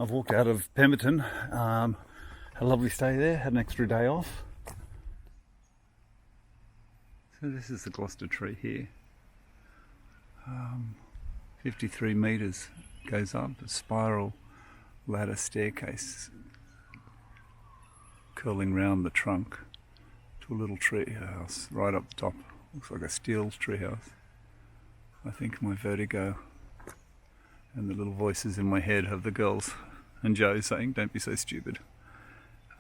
I've walked out of Pemberton, had a lovely stay there, had an extra day off. So this is the Gloucester tree here. 53 metres goes up, a spiral ladder staircase curling round the trunk to a little tree house right up the top. Looks like a steel tree house. I think my vertigo and the little voices in my head of the girls and Joe saying, "Don't be so stupid."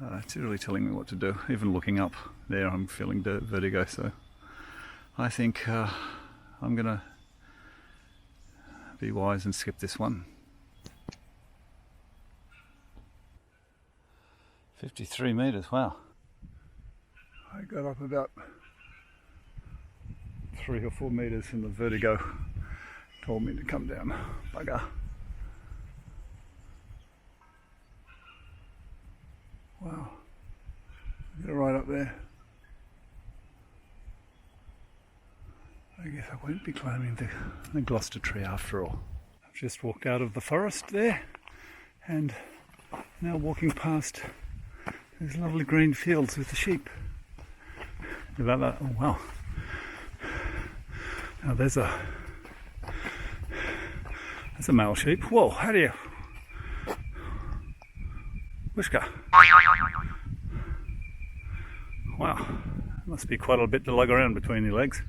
It's really telling me what to do. Even looking up there, I'm feeling vertigo. So I think I'm gonna be wise and skip this one. 53 metres, wow. I got up about 3 or 4 metres and the vertigo told me to come down. Bugger. Wow. Get it right up there. I guess I won't be climbing the Gloucester tree after all. I've just walked out of the forest there and now walking past these lovely green fields with the sheep. Oh wow. Now there's a male sheep. Whoa, how do you? Wishka. Wow, must be quite a bit to lug around between your legs.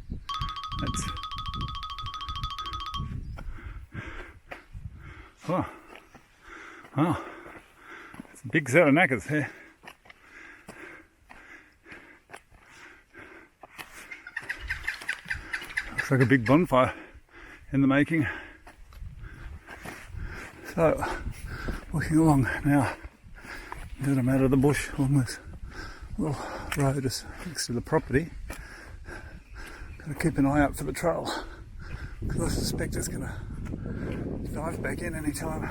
Wow, it's a big set of knackers here. Looks like a big bonfire in the making. So, walking along now, that I'm out of the bush along this little road just next to the property. Gotta keep an eye out for the trail because I suspect it's gonna dive back in any time.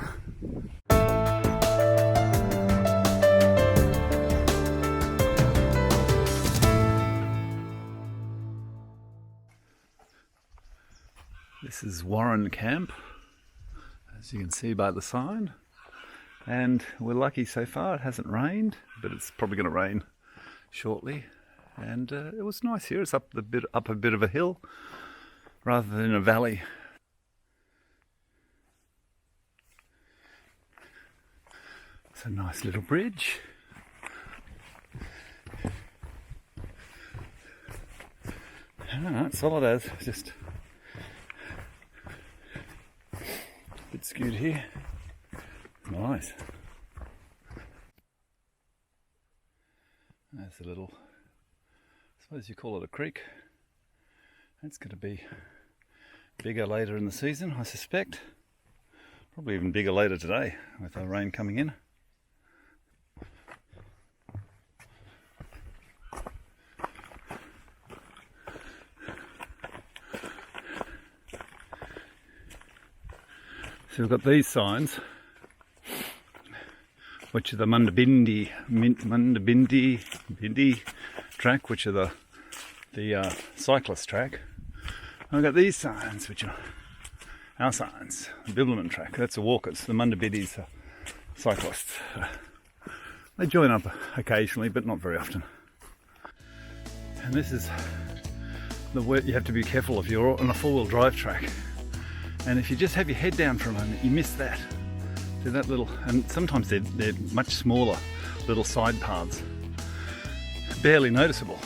This is Warren Camp, as you can see by the sign, and we're lucky so far. It hasn't rained, but it's probably going to rain shortly. And it was nice here. It's up a bit of a hill rather than a valley. It's a nice little bridge. I don't know, it's solid as, just a bit skewed here. Nice. There's a little, I suppose you call it a creek. It's going to be bigger later in the season, I suspect. Probably even bigger later today with the rain coming in. So we've got these signs, which are the Mundabindi track, which are the cyclist track. And we've got these signs, which are our signs. The Bibbulmun track, that's the walkers. The Mundabindis are cyclists. They join up occasionally, but not very often. And this is the word you have to be careful if you're on a four-wheel drive track. And if you just have your head down for a moment, you miss that. See that little, and sometimes they're much smaller little side paths, barely noticeable.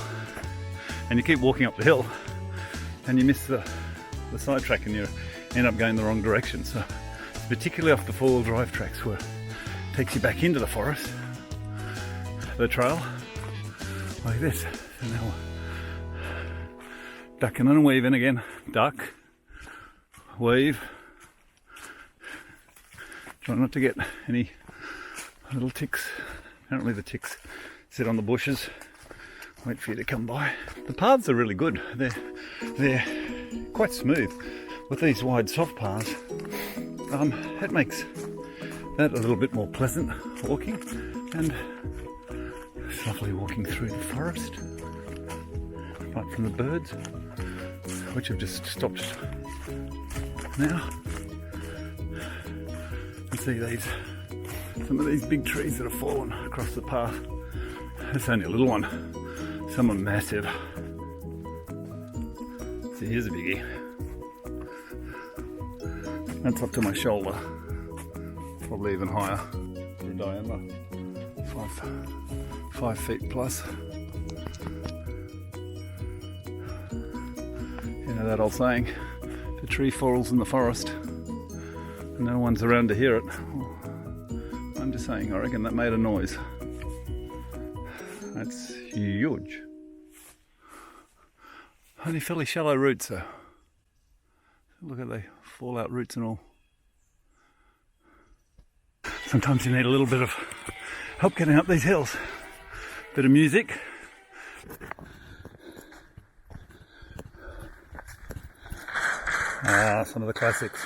And you keep walking up the hill and you miss the side track and you end up going the wrong direction. So particularly off the four-wheel drive tracks where it takes you back into the forest, the trail, like this. And now ducking and weaving again. Duck, weave. Try not to get any little ticks. Apparently the ticks sit on the bushes, wait for you to come by. The paths are really good. They're quite smooth with these wide soft paths. It makes that a little bit more pleasant walking, and it's lovely walking through the forest, apart from the birds, which have just stopped now. You see these some of these big trees that have fallen across the path. It's only a little one. Some are massive. See, here's a biggie. That's up to my shoulder. Probably even higher for a diameter. 5 feet plus. You know that old saying, if a tree falls in the forest and no one's around to hear it. Well, I'm just saying, I reckon that made a noise. That's huge. Only fairly shallow roots though. Look at the fallout roots and all. Sometimes you need a little bit of help getting up these hills. Bit of music. Some of the classics.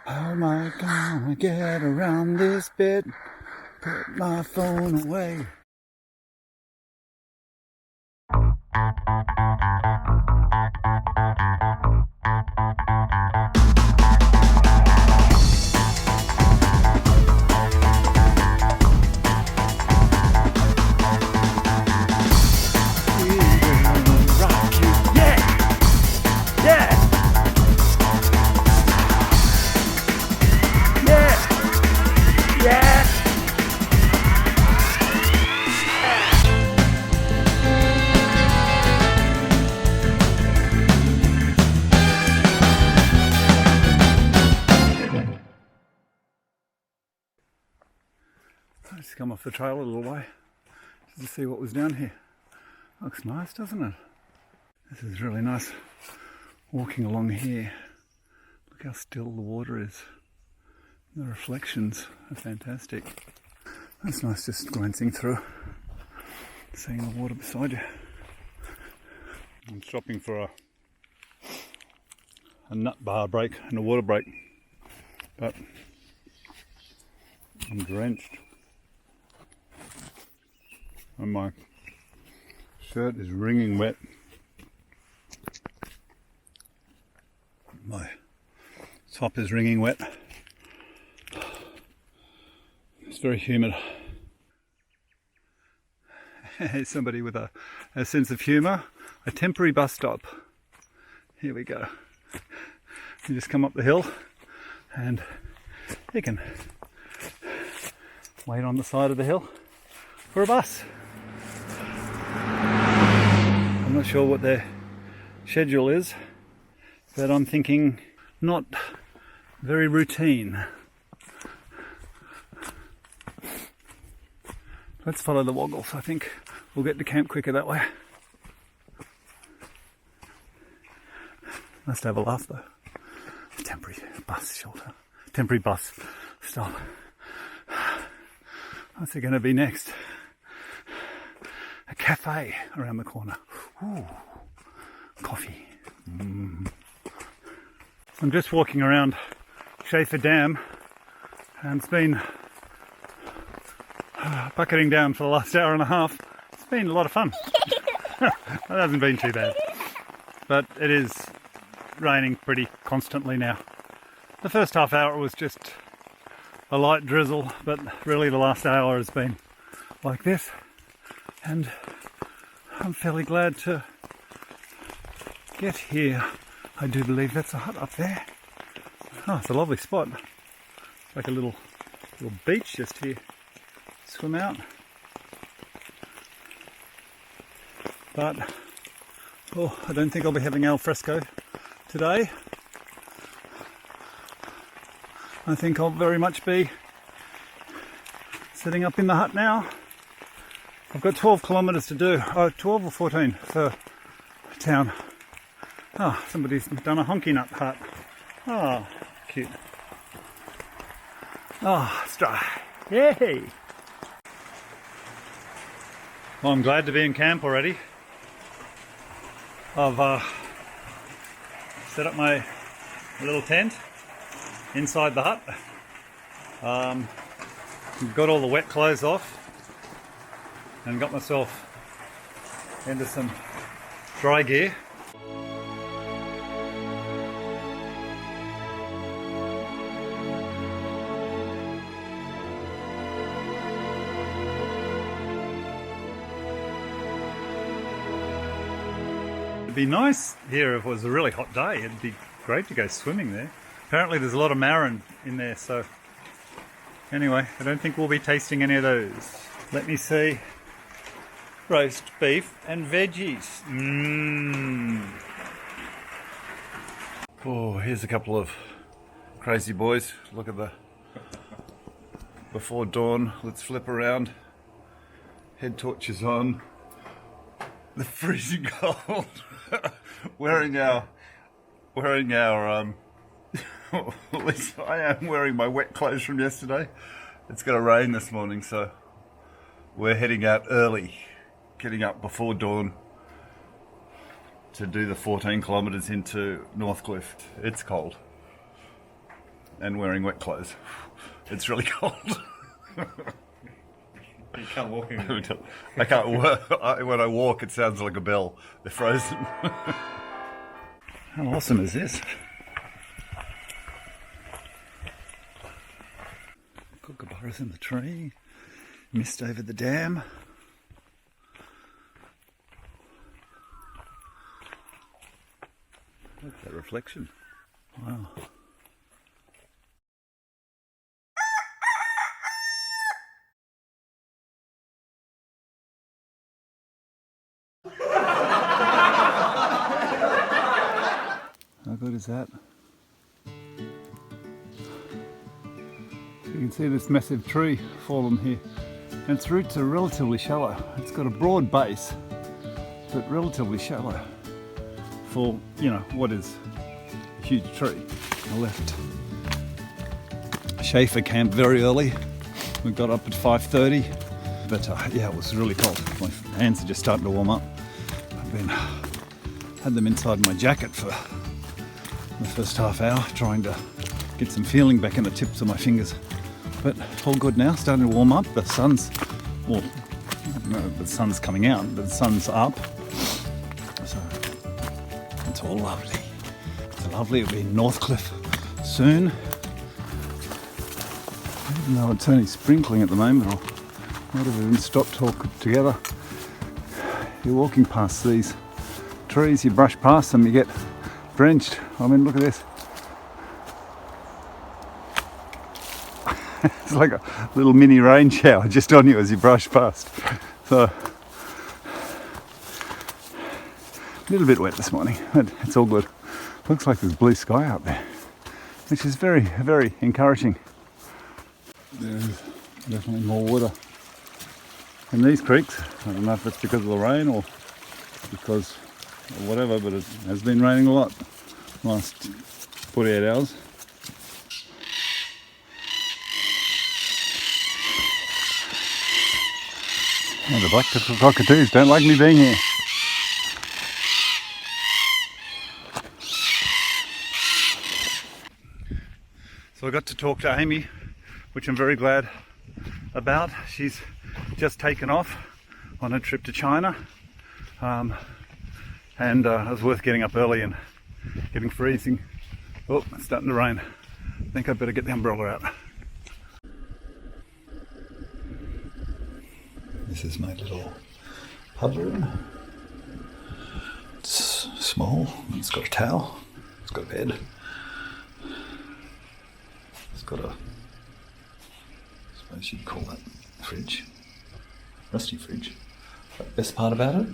How am I gonna get around this bit? Put my phone away. I just come off the trail a little way just to see what was down here. Looks nice, doesn't it? This is really nice walking along here. Look how still the water is. The reflections are fantastic. That's nice just glancing through, seeing the water beside you. I'm stopping for a nut bar break and a water break, but I'm drenched. And my shirt is wringing wet. My top is wringing wet. It's very humid. Somebody with a sense of humour. A temporary bus stop. Here we go. You just come up the hill and you can wait on the side of the hill for a bus. I'm not sure what their schedule is, but I'm thinking not very routine. Let's follow the woggles. I think we'll get to camp quicker that way. Nice to have a laugh though. Temporary bus shelter. Temporary bus stop. What's it going to be next? A cafe around the corner. Ooh, coffee. I'm just walking around Schaefer Dam and it's been bucketing down for the last hour and a half. It's been a lot of fun. It hasn't been too bad. But it is raining pretty constantly now. The first half hour was just a light drizzle, but really the last hour has been like this. And I'm fairly glad to get here. I do believe that's a hut up there. Oh, it's a lovely spot. It's like a little beach just here. Swim out. But, I don't think I'll be having al fresco today. I think I'll very much be setting up in the hut now. I've got 12 kilometres to do. 12 or 14 for town. Somebody's done a honky nut hut. Cute. It's dry. Yay! Well, I'm glad to be in camp already. I've set up my little tent inside the hut. Got all the wet clothes off and got myself into some dry gear. It'd be nice here if it was a really hot day. It'd be great to go swimming there. Apparently there's a lot of marron in there, so anyway, I don't think we'll be tasting any of those. Let me see. Roast beef and veggies. Oh, here's a couple of crazy boys. Look at the before dawn. Let's flip around. Head torches on. The freezing cold. wearing our at least I am wearing my wet clothes from yesterday. It's going to rain this morning, so we're heading out early, getting up before dawn to do the 14 kilometres into Northcliff. It's cold. And wearing wet clothes. It's really cold. You can't walk in. I can't walk. When I walk, it sounds like a bell. They're frozen. How awesome is this? Kookaburras in the tree. Mist over the dam. Look at that reflection. Wow. How good is that? So you can see this massive tree fallen here, and its roots are relatively shallow. It's got a broad base, but relatively shallow for, you know, what is a huge tree. I left Schaefer camp very early. We got up at 5:30, but yeah, it was really cold. My hands are just starting to warm up. Had them inside my jacket for the first half hour, trying to get some feeling back in the tips of my fingers. But all good now, starting to warm up. The sun's, well, no, the sun's coming out, but the sun's up. So it's all lovely. It's lovely. It'll be in Northcliff soon. Even though it's only sprinkling at the moment, or might have even stopped altogether. You're walking past these trees, you brush past them, you get drenched. I mean, look at this. It's like a little mini rain shower just on you as you brush past. So, a little bit wet this morning, but it's all good. Looks like there's blue sky out there, which is very, very encouraging. There's definitely more water in these creeks. I don't know if it's because of the rain or because of whatever, but it has been raining a lot last 48 hours. And the black cockatoos don't like me being here. So I got to talk to Amy, which I'm very glad about. She's just taken off on a trip to China, and it was worth getting up early and getting freezing. Oh, it's starting to rain. I think I'd better get the umbrella out. This is my little pub room. It's small, it's got a towel, it's got a bed, it's got a, I suppose you'd call that fridge, rusty fridge. But the best part about it